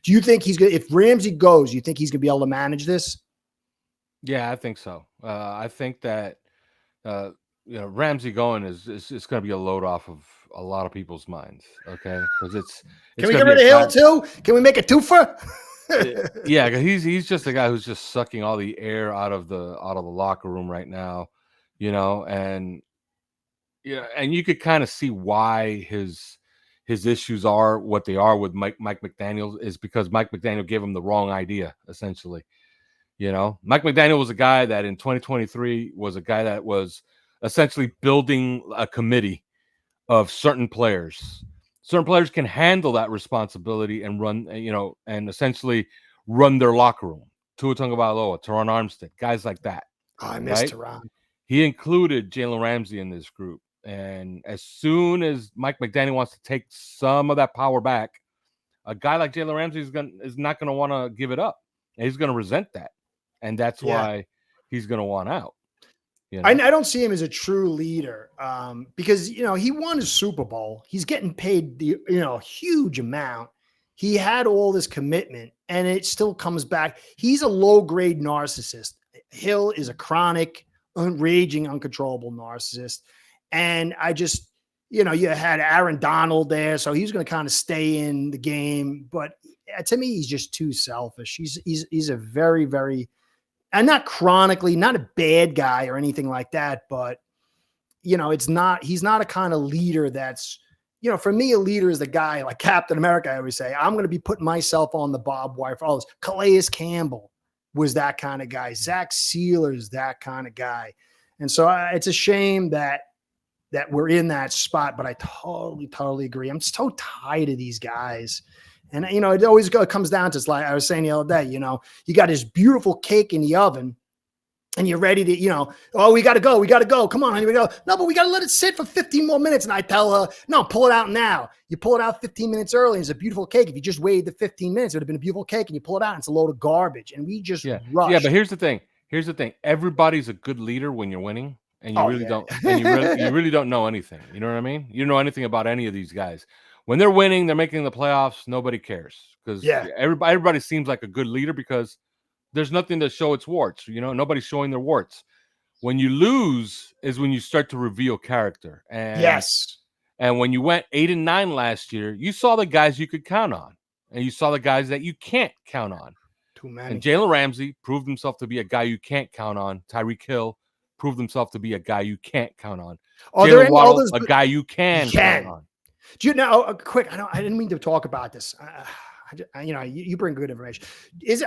Do you think he's going to, if Ramsey goes, you think he's going to be able to manage this? Yeah, I think so. I think that Ramsey going is going to be a load off of a lot of people's minds. Okay, because Can it's we going get to be rid a of Hill guy. too? Can we make a twofer? Yeah, 'cause he's just a guy who's just sucking all the air out of the locker room right now, and and you could kind of see why his issues are what they are with Mike McDaniel is because Mike McDaniel gave him the wrong idea essentially. Mike McDaniel was a guy that in 2023 was a guy that was essentially building a committee of certain players. Certain players can handle that responsibility and run, and essentially run their locker room. Tua Tagovailoa, Teron Armstead, guys like that, Oh, I missed right? Teron. He included Jalen Ramsey in this group. And as soon as Mike McDaniel wants to take some of that power back, a guy like Jalen Ramsey is not going to want to give it up. And he's going to resent that. And that's why he's going to want out. I don't see him as a true leader because, he won his Super Bowl. He's getting paid the huge amount. He had all this commitment and it still comes back. He's a low-grade narcissist. Hill is a chronic, raging, uncontrollable narcissist. And I just, you had Aaron Donald there, so he's going to kind of stay in the game. But to me, he's just too selfish. He's a very, very, and not chronically, not a bad guy or anything like that. But, he's not a kind of leader that's, for me, a leader is the guy like Captain America. I always say, I'm going to be putting myself on the barbed wire for all this. Calais Campbell was that kind of guy. Zach Sealer's that kind of guy. And so it's a shame that we're in that spot, but I totally agree. I'm so tired of these guys. And, it always comes down to, it's like I was saying the other day, you got this beautiful cake in the oven and you're ready to, we got to go. Come on, honey, we go. No, but we got to let it sit for 15 more minutes. And I tell her, no, pull it out now. You pull it out 15 minutes early. It's a beautiful cake. If you just waited the 15 minutes, it would have been a beautiful cake. And you pull it out, and it's a load of garbage. And we just rushed. Yeah, but here's the thing. Everybody's a good leader when you're winning. And you don't, and you really don't know anything. You know what I mean? You don't know anything about any of these guys. When they're winning, they're making the playoffs. Nobody cares because everybody seems like a good leader because there's nothing to show its warts. Nobody's showing their warts. When you lose is when you start to reveal character. And and when you went 8-9 last year, you saw the guys you could count on, and you saw the guys that you can't count on. Too many. And Jalen Ramsey proved himself to be a guy you can't count on. Tyreek Hill proved himself to be a guy you can't count on. Jalen Waddle, a guy you can count on. Do you know? Quick, I didn't mean to talk about this. You bring good information. You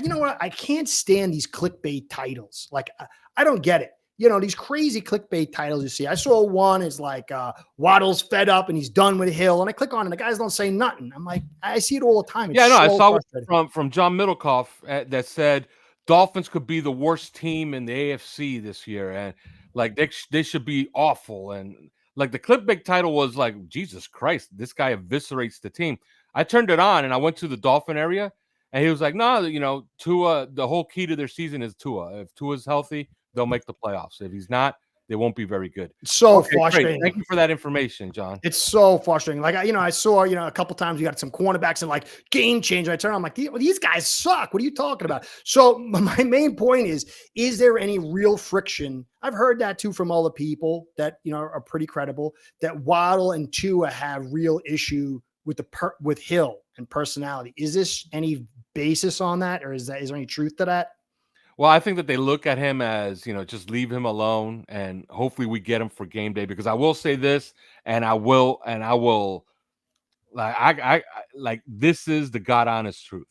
know what? I can't stand these clickbait titles. Like, I don't get it. These crazy clickbait titles you see. I saw one is like Waddle's fed up and he's done with Hill. And I click on it and the guys don't say nothing. I'm like, I see it all the time. I saw one from John Middlecoff that said Dolphins could be the worst team in the AFC this year. And like they should be awful. And like the clickbait title was like, Jesus Christ, this guy eviscerates the team. I turned it on and I went to the Dolphin area and he was like, no, Tua, the whole key to their season is Tua. If Tua's healthy, they'll make the playoffs. If he's not, they won't be very good. It's so frustrating. Great. Thank you for that information, John. It's so frustrating. Like, I saw, a couple times you got some cornerbacks and like game changer. I turn on, I'm like, these guys suck. What are you talking about? So my main point is there any real friction? I've heard that too from other people that, are pretty credible, that Waddle and Tua have real issue with Hill and personality. Is this any basis on that? Or is there any truth to that? Well, I think that they look at him as, just leave him alone and hopefully we get him for game day, because I will say this and I will like this is the God honest truth.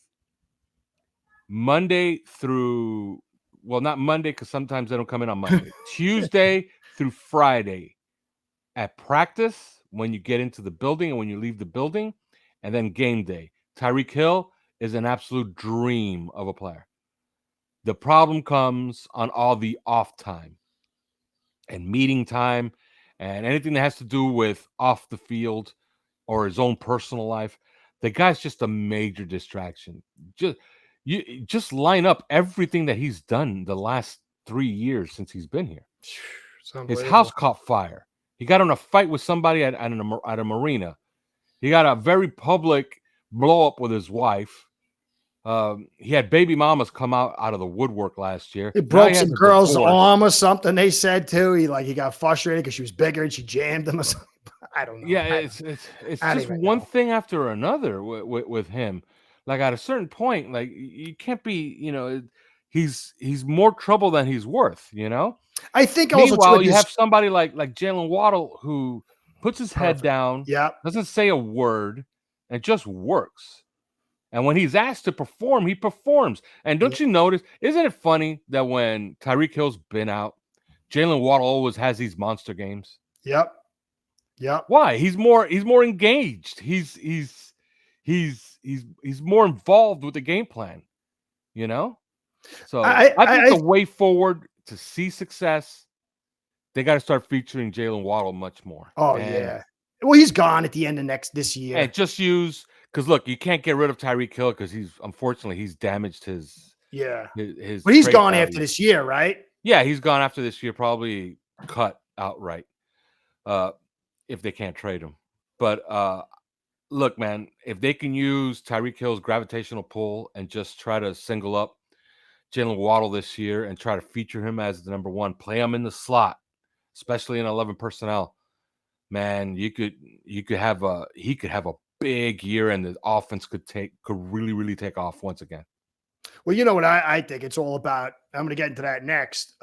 Monday through, well, not Monday, because sometimes they don't come in on Monday. Tuesday through Friday at practice, when you get into the building and when you leave the building, and then game day. Tyreek Hill is an absolute dream of a player. The problem comes on all the off time and meeting time and anything that has to do with off the field or his own personal life. The guy's just a major distraction. Just line up everything that he's done the last 3 years since he's been here. His house caught fire. He got in a fight with somebody at a marina. He got a very public blow up with his wife. He had baby mamas come out of the woodwork last year. It Now broke he has some a girl's divorce. arm or something. They said too. He got frustrated because she was bigger and she jammed him or something. I don't know. Yeah, I don't, it's I don't just even one know. thing after another with him. Like at a certain point, like you can't be, he's more trouble than he's worth. I think also too Meanwhile, at you this have somebody like Jalen Waddle who puts his head perfect. down, Yeah. doesn't say a word, and just works. And when he's asked to perform, he performs. And Yeah. don't you notice? Isn't it funny that when Tyreek Hill's been out, Jalen Waddle always has these monster games? Yep. Yep. Why? He's more engaged. He's more involved with the game plan, you know? So I think the I way forward to see success, they got to start featuring Jalen Waddle much more. oh And yeah. Well, he's gone at the end of this and year. just use because look, you can't get rid of Tyreek Hill because he's damaged Yeah. his But he's trade gone after value. this year, right? Yeah, he's gone after this year, probably cut outright. Uh, if they can't trade him. But look, man, if they can use Tyreek Hill's gravitational pull and just try to single up Jalen Waddle this year and try to feature him as the number one, play him in the slot, especially in 11 personnel, man, he could have a big year and the offense could really, really take off once again. Well, you know what I think it's all about. I'm going to get into that next.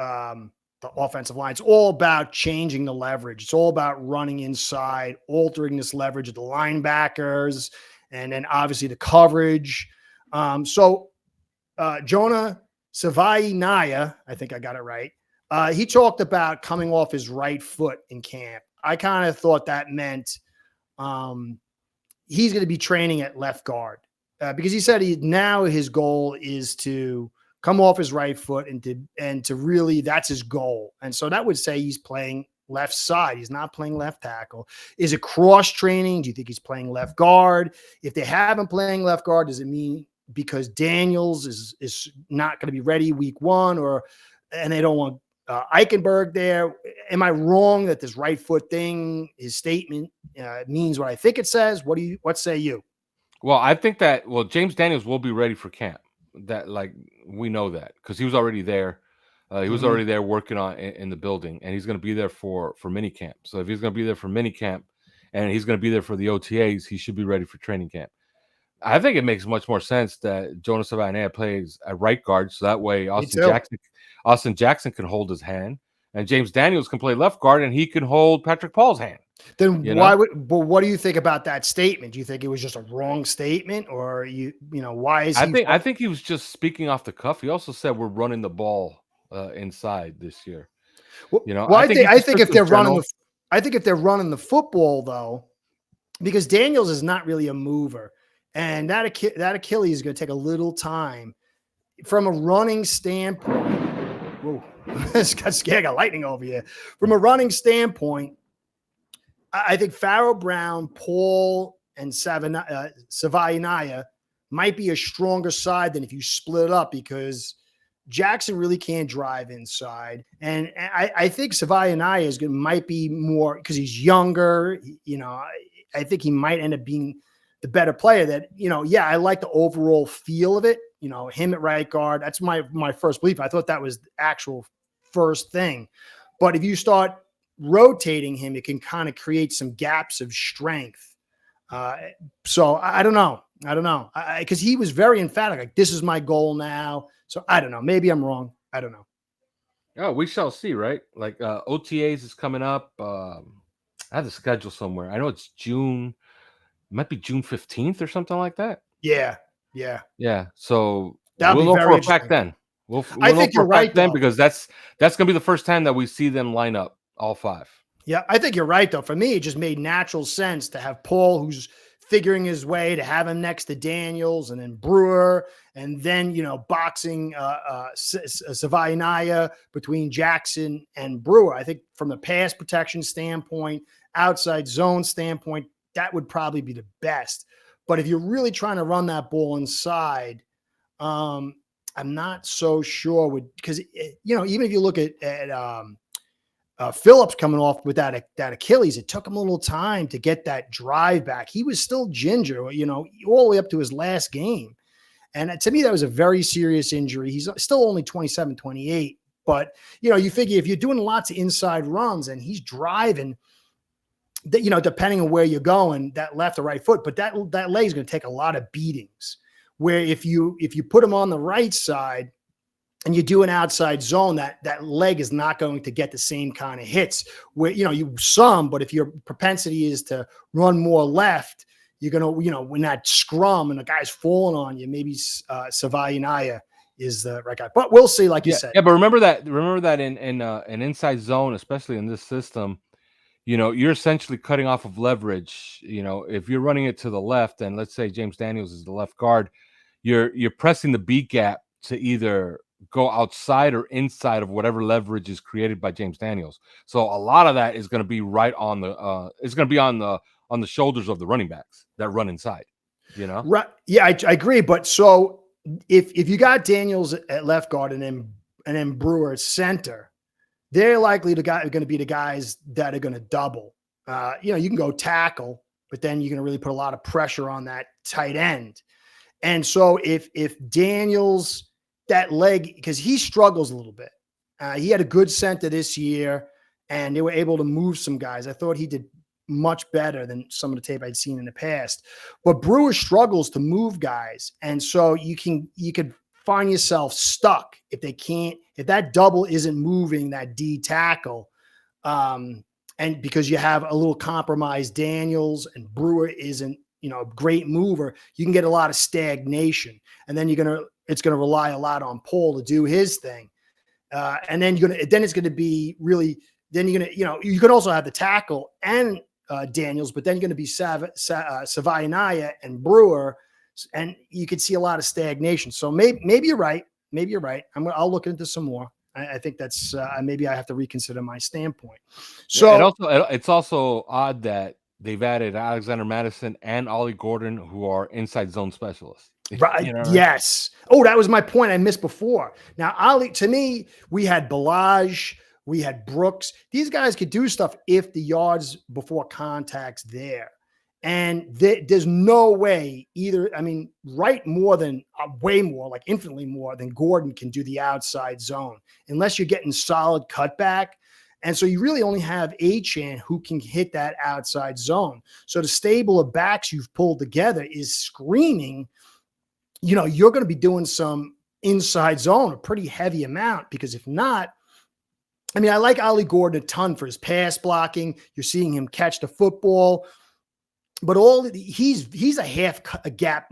The offensive line. It's all about changing the leverage. It's all about running inside, altering this leverage of the linebackers, and then obviously the coverage. So Jonah Savai, I think I got it right. He talked about coming off his right foot in camp. I kind of thought that meant he's going to be training at left guard because he said now his goal is to come off his right foot and to really that's his goal. And so that would say he's playing left side. He's not playing left tackle. Is it cross training? Do you think he's playing left guard? If they have him playing left guard, does it mean because Daniels is not going to be ready week one and they don't want Eichenberg there? Am I wrong that this right foot thing, his statement means what I think it says? What say you? Well, I think that James Daniels will be ready for camp. That we know that because he was already there. He was already there working on in the building, and he's going to be there for mini camp. So if he's going to be there for mini camp, and he's going to be there for the OTAs, he should be ready for training camp. I think it makes much more sense that Jonas Savaiinaea plays at right guard, so that way Austin Jackson can hold his hand, and James Daniels can play left guard, and he can hold Patrick Paul's hand. Then but what do you think about that statement? Do you think it was just a wrong statement, or why is he? I think he was just speaking off the cuff. He also said we're running the ball inside this year. Well, I think if they're running the football though, because Daniels is not really a mover, and that Achilles is going to take a little time from a running standpoint. Whoa, got scared. Got lightning over here. From a running standpoint, I think Pharaoh Brown, Paul, and Savaiinaea might be a stronger side than if you split it up because Jackson really can't drive inside. And I think Savaiinaea might be more because he's younger. I think he might end up being the better player that, I like the overall feel of it. Him at right guard. That's my first belief. I thought that was the actual first thing. But if you start rotating him, it can kind of create some gaps of strength. So I don't know. Because he was very emphatic. Like, this is my goal now. So I don't know. Maybe I'm wrong. I don't know. Oh, we shall see, right? Like OTAs is coming up. I have the schedule somewhere. I know it's June. It might be June 15th or something like that. Yeah. So That'll we'll be know for a fact then. I think you're right then because that's gonna be the first time that we see them line up all five. Yeah, I think you're right though. For me, it just made natural sense to have Paul, who's figuring his way, to have him next to Daniels, and then Brewer, and then boxing Savaiinaea between Jackson and Brewer. I think from a pass protection standpoint, outside zone standpoint, that would probably be the best. But if you're really trying to run that ball inside, I'm not so sure because even if you look at Phillips coming off with that Achilles, it took him a little time to get that drive back. He was still ginger, all the way up to his last game. And to me, that was a very serious injury. He's still only 27, 28. But, you figure if you're doing lots of inside runs and he's driving, that, depending on where you're going, that left or right foot, but that leg is going to take a lot of beatings. Where if you put him on the right side and you do an outside zone, that leg is not going to get the same kind of hits. Where but if your propensity is to run more left, you're gonna when that scrum and the guy's falling on you, maybe Savaianaya is the right guy. But we'll see, like you said. Yeah, but remember that in an inside zone, especially in this system, you're essentially cutting off of leverage. If you're running it to the left, and let's say James Daniels is the left guard, you're pressing the beat gap to either go outside or inside of whatever leverage is created by James Daniels. So a lot of that is going to be right on the it's going to be on the shoulders of the running backs that run inside. Right? Yeah, I agree. But so if you got Daniels at left guard and then Brewer at center, they're likely going to be the guys that are going to double. You can go tackle, but then you're going to really put a lot of pressure on that tight end. And so if Daniels, that leg, because he struggles a little bit. He had a good center this year, and they were able to move some guys. I thought he did much better than some of the tape I'd seen in the past. But Brewer struggles to move guys, and so you could find yourself stuck if that double isn't moving that D tackle, and because you have a little compromised Daniels and Brewer isn't a great mover, you can get a lot of stagnation, and then it's gonna rely a lot on Paul to do his thing, and then it's gonna be really. Then you could also have the tackle and Daniels, but then you're going to be Savaianaya and Brewer, and you could see a lot of stagnation. So maybe you're right. Maybe you're right. I'll look into some more. I think that's maybe I have to reconsider my standpoint. So it's also odd that they've added Alexander Madison and Ollie Gordon, who are inside zone specialists. Right. Yes. Oh, that was my point I missed before. Now, Ollie, to me, we had Balaj. We had Brooks. These guys could do stuff if the yards before contact's there. And there's no way either. I mean, way more, like infinitely more than Gordon can do the outside zone unless you're getting solid cutback. And so you really only have Achane who can hit that outside zone. So the stable of backs you've pulled together is screaming, you're going to be doing some inside zone, a pretty heavy amount, because if not, I mean, I like Ollie Gordon a ton for his pass blocking. You're seeing him catch the football, but he's a half a gap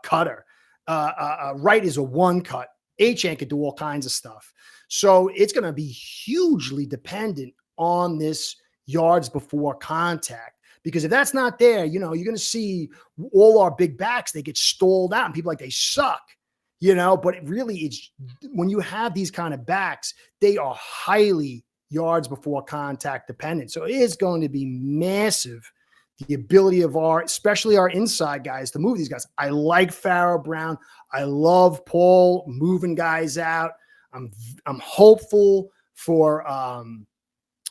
cutter. Right is a one cut. Achane could do all kinds of stuff. So it's going to be hugely dependent on this yards before contact, because if that's not there, you're going to see all our big backs, they get stalled out and people like they suck. But it's when you have these kind of backs, they are highly yards before contact dependent. So it is going to be massive, the ability of especially our inside guys to move these guys. I like Farrell Brown. I love Paul moving guys out. I'm hopeful for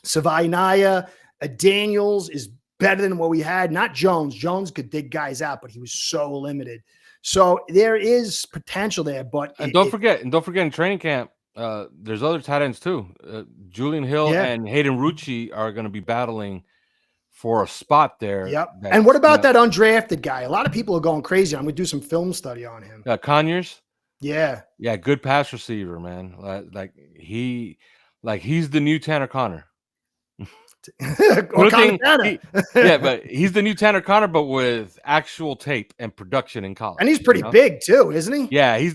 Savaianaya. Daniels is better than what we had. Not Jones. Jones could dig guys out, but he was so limited. So there is potential there, but don't forget in training camp, there's other tight ends too. Julian Hill and Hayden Rucci are going to be battling for a spot there. Yep. And what about that undrafted guy? A lot of people are going crazy. I'm going to do some film study on him. Conyers. Yeah. Yeah. Good pass receiver, man. He's the new Tanner Connor. But he's the new Tanner Connor, but with actual tape and production in college. And he's pretty big too, isn't he? Yeah, he's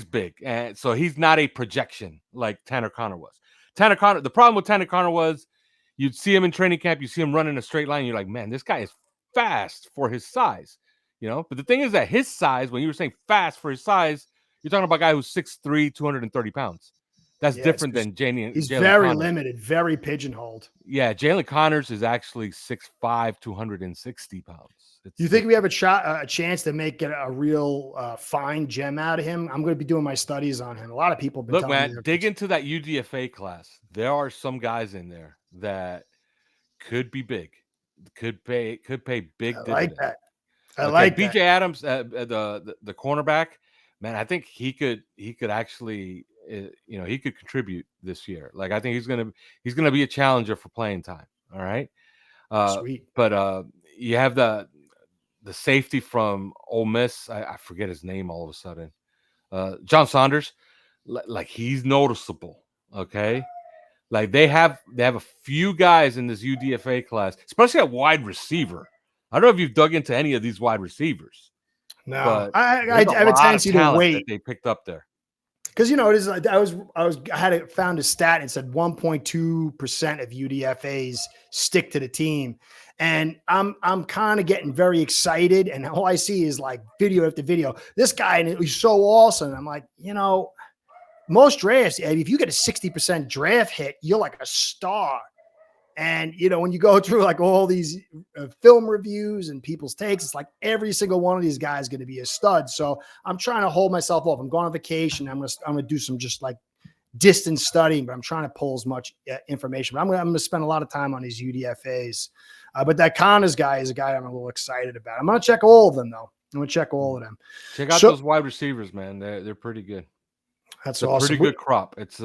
big. And so he's not a projection like Tanner Connor was. The problem with Tanner Connor was you'd see him in training camp, you see him running a straight line, you're like, man, this guy is fast for his size. But the thing is that his size, when you were saying fast for his size, you're talking about a guy who's 6'3", 230 pounds. That's different than Jalen. He's very limited, very pigeonholed. Yeah, Jalen Connors is actually 6'5", 260 pounds. Do you think we have a chance to make it a real fine gem out of him? I'm going to be doing my studies on him. A lot of people have been telling me. Dig into that UDFA class. There are some guys in there that could be big, could pay big dividends. Like that. I like BJ that. Adams, the cornerback. man, I think he could actually, he could contribute this year. Like I think he's gonna be a challenger for playing time. All right, Sweet. but you have the safety from Ole Miss. I forget his name all of a sudden. John Saunders, like he's noticeable. Okay, like they have a few guys in this UDFA class, especially at wide receiver. I don't know if you've dug into any of these wide receivers, No, but I there's a have a lot of tendency to talent that wait they picked up there. because it is like I found a stat and it said 1.2% of UDFAs stick to the team, and I'm kind of getting very excited, and all I see is like video after video. This guy, and he's so awesome. I'm like, most drafts, if you get a 60% draft hit, you're like a star. And, when you go through like all these film reviews and people's takes, it's like every single one of these guys is going to be a stud. So I'm trying to hold myself off. I'm going on vacation. I'm going to do some just like distance studying, but I'm trying to pull as much information. But I'm going to spend a lot of time on these UDFAs. But that Connors guy is a guy I'm a little excited about. I'm going to check all of them, though. I'm going to check all of them. Check out those wide receivers, man. They're pretty good. That's awesome. Pretty good crop. It's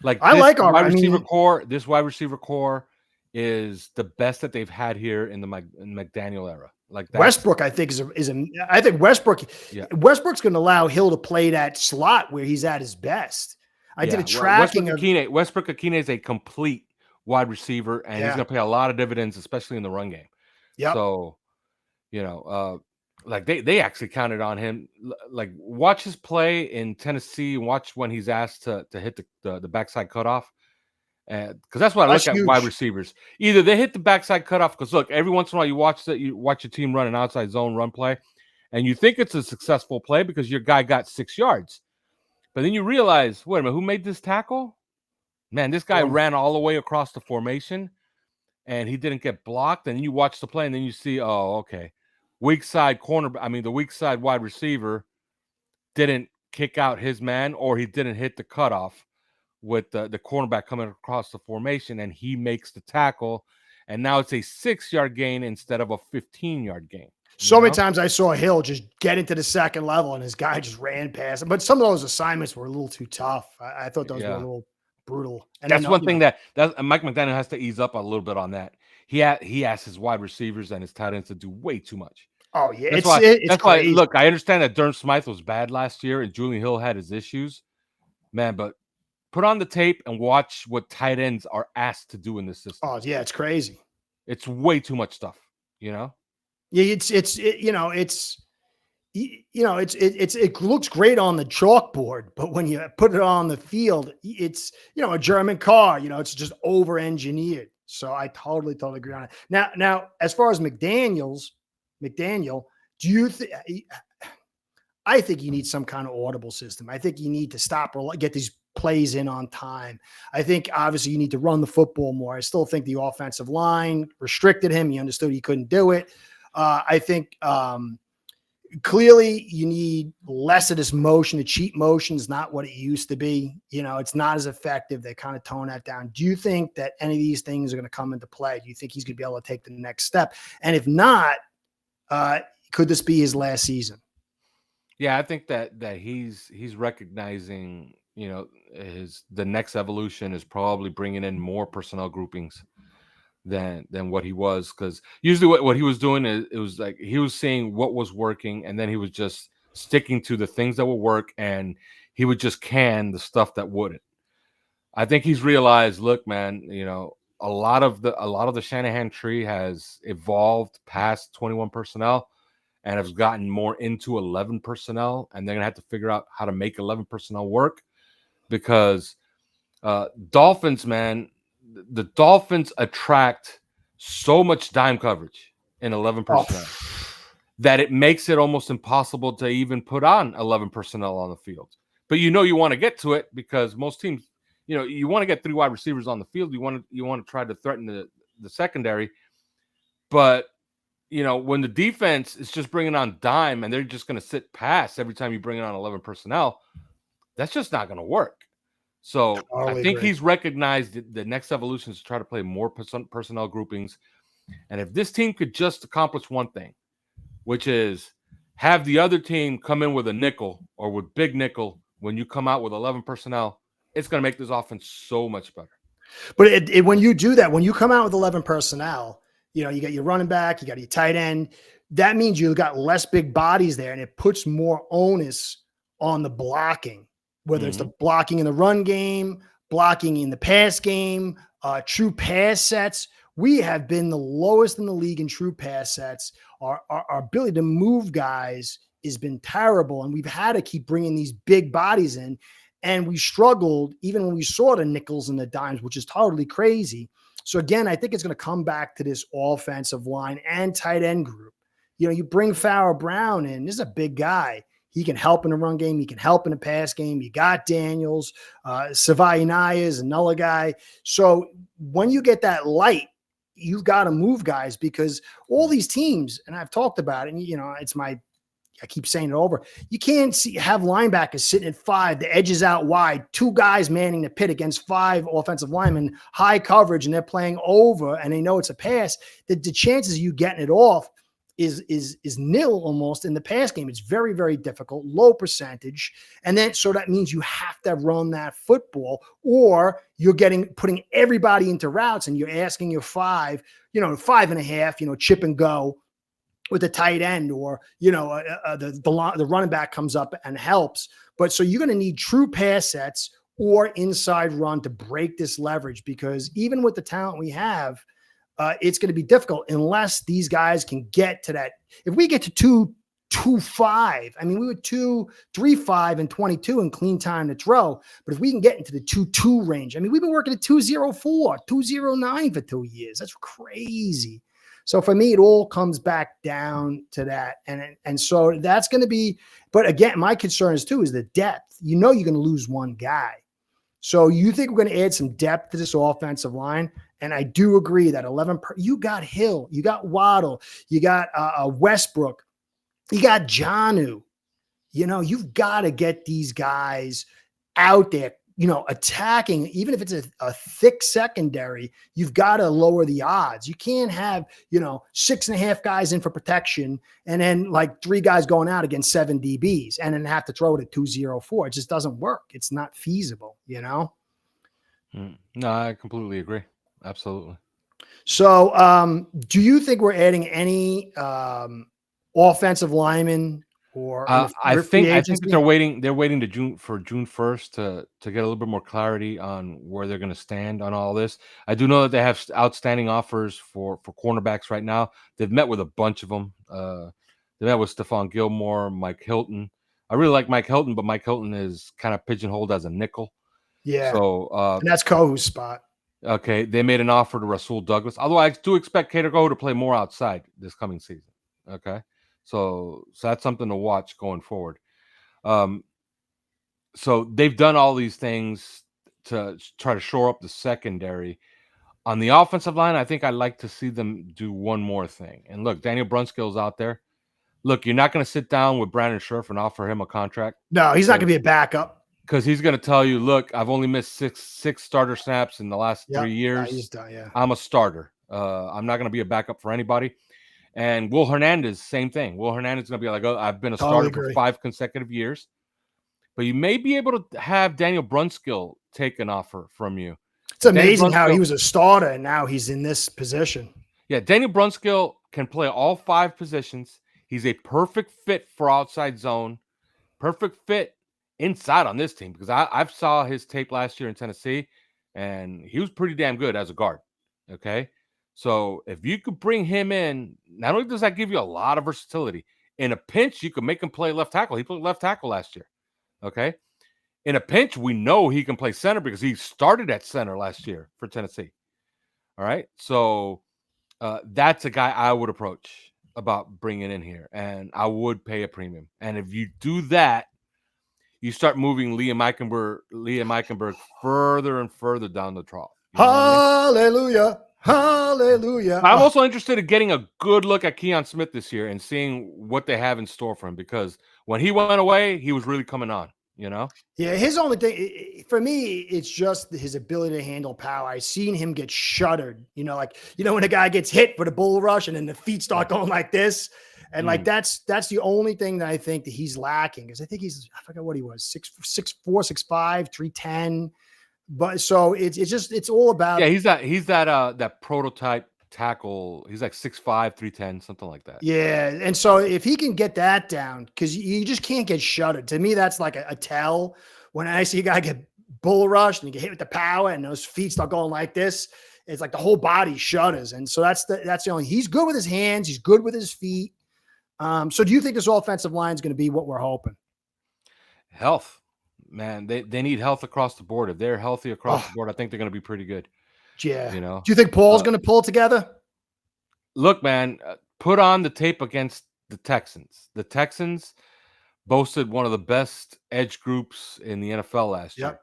like I like our wide receiver core. This wide receiver core is the best that they've had here in the McDaniel era. Like Westbrook, I think I think Westbrook's going to allow Hill to play that slot where he's at his best. I did a tracking Westbrook Akine is a complete wide receiver, and he's going to pay a lot of dividends, especially in the run game. Yeah. So, like they actually counted on him. Like watch his play in Tennessee and watch when he's asked to hit the backside cutoff. Because that's what I look at wide receivers. Either they hit the backside cutoff, because look, every once in a while you watch your team run an outside zone run play, and you think it's a successful play because your guy got 6 yards. But then you realize, wait a minute, who made this tackle? Man, this guy ran all the way across the formation, and he didn't get blocked. And you watch the play, and then you see, oh, okay. Weak side the weak side wide receiver didn't kick out his man, or he didn't hit the cutoff with the cornerback coming across the formation, and he makes the tackle. And now it's a 6-yard gain instead of a 15-yard gain. So many times I saw Hill just get into the second level and his guy just ran past him. But some of those assignments were a little too tough. I thought those were a little brutal. And that's one thing that Mike McDaniel has to ease up a little bit on that. He asks his wide receivers and his tight ends to do way too much. Oh, yeah. That's why, look, I understand that Durham Smythe was bad last year and Julian Hill had his issues. Man, but put on the tape and watch what tight ends are asked to do in this system. Oh, yeah, it's crazy. It's way too much stuff, Yeah, it looks great on the chalkboard, but when you put it on the field, it's a German car. It's just over engineered. So I totally agree on it. Now, as far as McDaniel, do you think? I think you need some kind of audible system. I think you need to stop or get these plays in on time. I think obviously you need to run the football more. I still think the offensive line restricted him. He understood he couldn't do it. I think clearly you need less of this motion. The cheat motion is not what it used to be. It's not as effective. They kind of tone that down. Do you think that any of these things are going to come into play? Do you think he's going to be able to take the next step? And if not, could this be his last season? Yeah, I think that he's recognizing, the next evolution is probably bringing in more personnel groupings than what he was, because usually what he was doing is it was like he was seeing what was working, and then he was just sticking to the things that would work, and he would just can the stuff that wouldn't. I think he's realized, look, man, a lot of the Shanahan tree has evolved past 21 personnel and has gotten more into 11 personnel, and they're gonna have to figure out how to make 11 personnel work, because Dolphins, man, the Dolphins attract so much dime coverage in 11 personnel that it makes it almost impossible to even put on 11 personnel on the field. But you want to get to it, because most teams, you want to get 3 wide receivers on the field. You want to try to threaten the secondary. But when the defense is just bringing on dime and they're just going to sit past every time you bring on 11 personnel, that's just not going to work. So I think he's recognized the next evolution is to try to play more personnel groupings. And if this team could just accomplish one thing, which is have the other team come in with a nickel or with big nickel when you come out with 11 personnel, it's going to make this offense so much better. But when you do that, when you come out with 11 personnel, you got your running back, you got your tight end. That means you got less big bodies there, and it puts more onus on the blocking, whether it's the blocking in the run game, blocking in the pass game, true pass sets. We have been the lowest in the league in true pass sets. Our ability to move guys has been terrible, and we've had to keep bringing these big bodies in. And we struggled even when we saw the nickels and the dimes, which is totally crazy. So again, I think it's going to come back to this offensive line and tight end group. You bring Farrell Brown in. This is a big guy. He can help in the run game. He can help in the pass game. You got Daniels. Savaianaya is another guy. So when you get that light, you've got to move guys, because all these teams, and I've talked about it, and I keep saying it over. You can't have linebackers sitting at 5, the edges out wide, 2 guys manning the pit against 5 offensive linemen, high coverage, and they're playing over, and they know it's a pass. The chances of you getting it off is nil almost in the pass game. It's very, very difficult, low percentage. And then, so that means you have to run that football, or you're putting everybody into routes, and you're asking your 5, 5.5, chip and go with the tight end, or, the running back comes up and helps. But so you're going to need true pass sets or inside run to break this leverage, because even with the talent we have, it's going to be difficult unless these guys can get to that. If we get to 2.25, I mean, we were 2.35 and 22 in clean time to throw. But if we can get into the 2.2 range, I mean, we've been working at 2.04, 2.09 for 2 years. That's crazy. So for me, it all comes back down to that. And so that's going to be, but again, my concern is the depth. You're going to lose one guy. So you think we're going to add some depth to this offensive line? And I do agree that 11, you got Hill, you got Waddle, you got Westbrook, you got Jonnu. You've got to get these guys out there, attacking. Even if it's a thick secondary, you've got to lower the odds. You can't have, 6.5 guys in for protection and then like 3 guys going out against 7 DBs and then have to throw it at 2.04. It just doesn't work. It's not feasible, No, I completely agree. Absolutely. So do you think we're adding any offensive linemen? Or I think they're waiting to June 1st to get a little bit more clarity on where they're going to stand on all this. I do know that they have outstanding offers for cornerbacks right now. They've met with a bunch of them. They met with Stephon Gilmore, Mike Hilton. I really like Mike Hilton, but Mike Hilton is kind of pigeonholed as a nickel. Yeah. So and that's Kohu's spot. Okay, they made an offer to Rasul Douglas. Although I do expect Kohu to play more outside this coming season. Okay. So that's something to watch going forward. So they've done all these things to try to shore up the secondary. On the offensive line, I think I'd like to see them do one more thing. And look, Daniel Brunskill's out there. Look, you're not going to sit down with Brandon Scherf and offer him a contract. No, he's not going to be a backup. Because he's going to tell you, look, I've only missed six starter snaps in the last 3 years. He's done, yeah. I'm a starter. I'm not going to be a backup for anybody. And Will Hernandez, same thing. Will Hernandez is going to be like, oh, I've been a starter for 5 consecutive years. But you may be able to have Daniel Brunskill take an offer from you. It's amazing how he was a starter and now he's in this position. Yeah, Daniel Brunskill can play all 5 positions. He's a perfect fit for outside zone. Perfect fit inside on this team, because I've saw his tape last year in Tennessee, and he was pretty damn good as a guard. Okay, so if you could bring him in, not only does that give you a lot of versatility, in a pinch you could make him play left tackle. He played left tackle last year. Okay, in a pinch we know he can play center because he started at center last year for Tennessee. All right, so that's a guy I would approach about bringing in here, and I would pay a premium. And if you do that, you start moving Liam Eichenberg further and further down the trough. Hallelujah. Hallelujah. I'm also interested in getting a good look at Keon Smith this year and seeing what they have in store for him, because when he went away, he was really coming on, Yeah, his only thing, for me, it's just his ability to handle power. I've seen him get shuttered, when a guy gets hit for the bull rush and then the feet start going like this. And like that's the only thing that I think that he's lacking, because I think I forgot what he was, 6'4", 6'5", 310. But so it's all about. Yeah, that prototype tackle. He's like 6'5", 310, something like that. Yeah. And so if he can get that down, because you just can't get shuttered. To me, that's like a tell. When I see a guy get bull rushed and you get hit with the power and those feet start going like this, it's like the whole body shudders. And so that's the only, he's good with his hands. He's good with his feet. So do you think this offensive line is going to be what we're hoping? Health, man. They need health across the board. If they're healthy across the board, I think they're going to be pretty good. Yeah. You know, do you think Paul's going to pull it together? Look, man, put on the tape against the Texans. The Texans boasted one of the best edge groups in the NFL last year.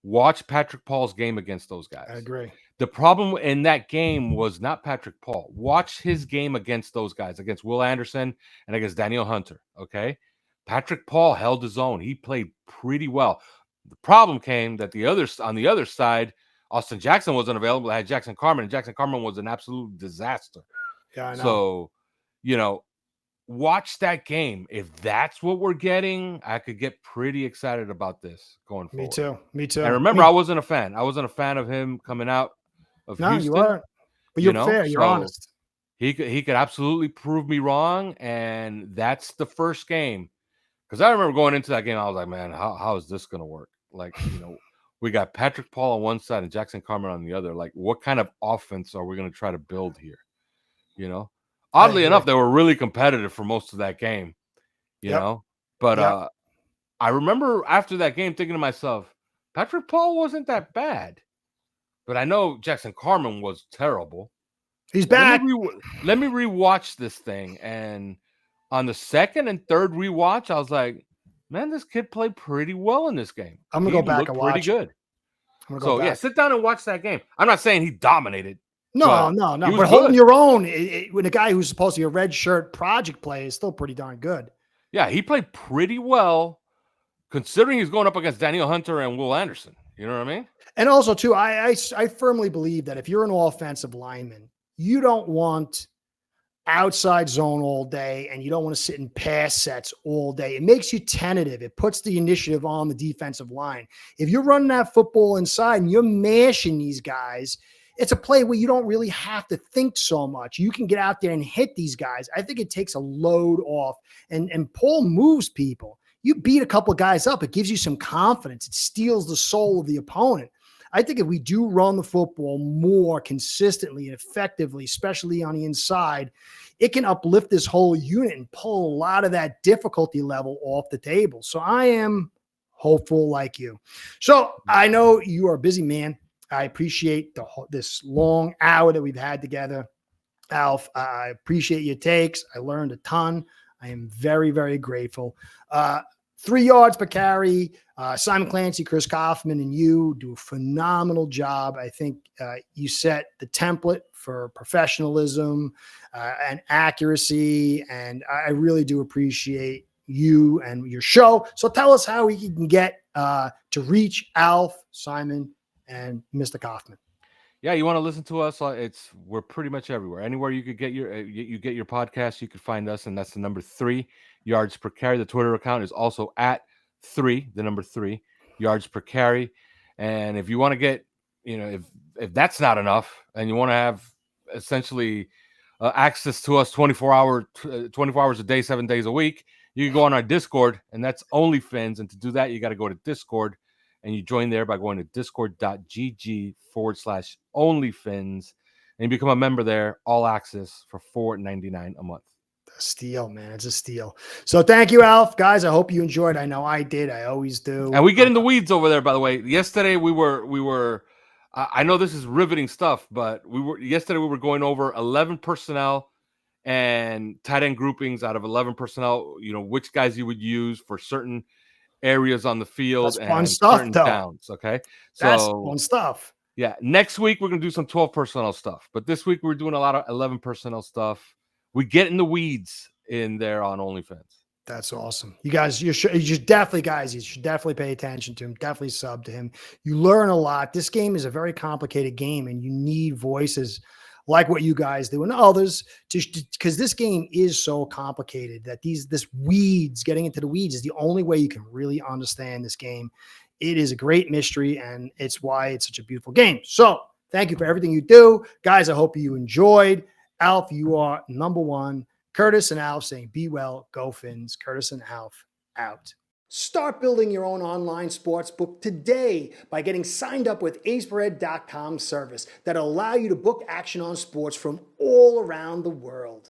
Watch Patrick Paul's game against those guys. I agree. The problem in that game was not Patrick Paul. Watch his game against those guys, against Will Anderson and against Daniel Hunter, okay? Patrick Paul held his own. He played pretty well. The problem came that on the other side, Austin Jackson wasn't available. I had Jackson Carman, and Jackson Carman was an absolute disaster. Yeah, I know. So, watch that game. If that's what we're getting, I could get pretty excited about this going forward. Me too. And remember, I wasn't a fan. I wasn't a fan of him coming out of Houston. You weren't. But you're fair. You're honest. He could absolutely prove me wrong, and that's the first game. Because I remember going into that game, I was like, man, how is this going to work? Like, we got Patrick Paul on one side and Jackson Carman on the other. Like, what kind of offense are we going to try to build here? Oddly enough, they were really competitive for most of that game, But I remember after that game thinking to myself, Patrick Paul wasn't that bad. But I know Jackson Carman was terrible. He's back. Let me rewatch this thing. And on the second and third rewatch, I was like, man, this kid played pretty well in this game. I'm going to go back and watch. Pretty good. So, yeah, sit down and watch that game. I'm not saying he dominated. No. But holding your own when a guy who's supposed to be a red shirt project player is still pretty darn good. Yeah, he played pretty well considering he's going up against Daniel Hunter and Will Anderson. You know what I mean? And also, too, I firmly believe that if you're an offensive lineman, you don't want outside zone all day and you don't want to sit in pass sets all day. It makes you tentative. It puts the initiative on the defensive line. If you're running that football inside and you're mashing these guys, it's a play where you don't really have to think so much. You can get out there and hit these guys. I think it takes a load off, and Paul moves people. You beat a couple of guys up, it gives you some confidence. It steals the soul of the opponent. I think if we do run the football more consistently and effectively, especially on the inside, it can uplift this whole unit and pull a lot of that difficulty level off the table. So I am hopeful like you. So I know you are a busy man. I appreciate this long hour that we've had together. Alf, I appreciate your takes. I learned a ton. I am very, very grateful. 3 yards per carry. Simon Clancy, Chris Kaufman, and you do a phenomenal job. I think you set the template for professionalism and accuracy, and I really do appreciate you and your show. So tell us how we can get to reach Alf, Simon, and Mr. Kaufman. Yeah, you want to listen to us? We're pretty much everywhere. Anywhere you could get your podcast, you could find us, and that's the number 3 yards per carry. The Twitter account is also at 3 yards per carry. And if you want to get, if that's not enough, and you want to have essentially access to us 24 hours a day, 7 days a week, you can go on our Discord, and that's OnlyFins. And to do that, you got to go to Discord. And you join there by going to discord.gg/OnlyFins and become a member there, all access for $4.99 a month. A steal, man. It's a steal. So thank you, Alf. Guys, I hope you enjoyed. I know I did. I always do. And we get in the weeds over there, by the way. Yesterday we were I know this is riveting stuff, but yesterday we were going over 11 personnel and tight end groupings out of 11 personnel, which guys you would use for certain areas on the field. That's and fun stuff, certain though. downs. Okay. So that's fun stuff. Yeah. Next week, we're going to do some 12 personnel stuff, but this week we're doing a lot of 11 personnel stuff. We get in the weeds in there on OnlyFans. That's awesome. You guys, you should definitely pay attention to him. Definitely sub to him. You learn a lot. This game is a very complicated game, and you need voices like what you guys do and others, because this game is so complicated that getting into the weeds is the only way you can really understand this game. It is a great mystery, and it's why it's such a beautiful game. So thank you for everything you do. Guys, I hope you enjoyed. Alf, you are number one. Curtis and Alf saying, be well, go Fins. Curtis and Alf out. Start building your own online sports book today by getting signed up with acebread.com service that'll allow you to book action on sports from all around the world.